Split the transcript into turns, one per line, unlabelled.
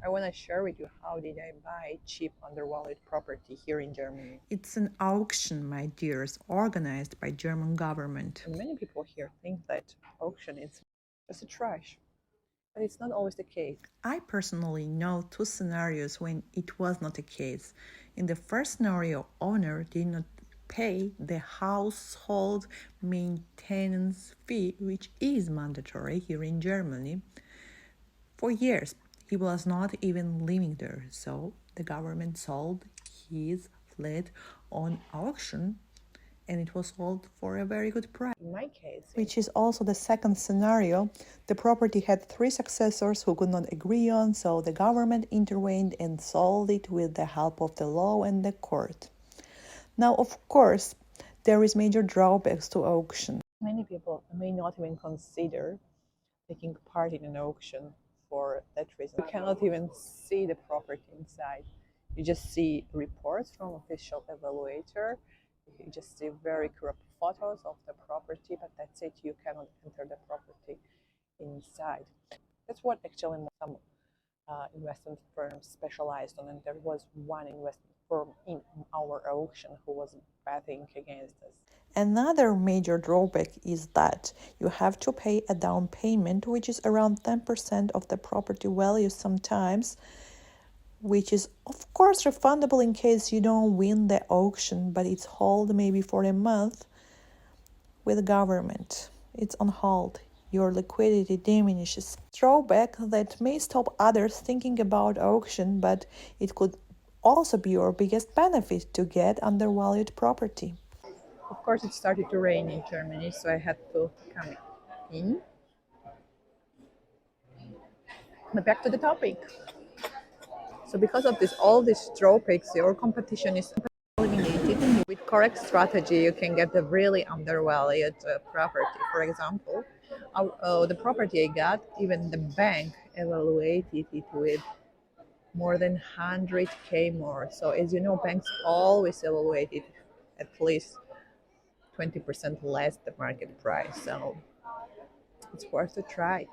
I want to share with you how did I buy cheap undervalued property here in Germany.
It's an auction, my dears, organized by German government.
And many people here think that auction is just a trash, but it's not always the case.
I personally know two scenarios when it was not the case. In the first scenario, owner did not pay the household maintenance fee, which is mandatory here in Germany. For years, he was not even living there, so the government sold his flat on auction and it was sold for a very good price.
In my case,
Which is also the second scenario. The property had three successors who could not agree on, so the government intervened and sold it with the help of the law and the court. Now, of course, there is major drawbacks to auction.
many people may not even consider taking part in an auction for that reason. You cannot even see the property inside. You just see reports from official evaluator. You just see very corrupt photos of the property, but that's it. You cannot enter the property inside. That's what actually some investment firms specialized on, and there was one investment firm in our auction who was betting against us.
Another major drawback is that you have to pay a down payment, which is around 10% of the property value sometimes, which is of course refundable in case you don't win the auction, but it's held maybe for a month with the government. It's on hold. Your liquidity diminishes. Drawback that may stop others thinking about auction, but it could also be your biggest benefit to get undervalued property.
Of course, it started to rain in Germany, so I had to come in. But back to the topic. So because of this, all these drawbacks, your competition is eliminated. With correct strategy, you can get a really undervalued property. For example, the property I got, even the bank evaluated it with more than 100K more. So as you know, banks always evaluate it at least 20% less the market price. So it's worth a try.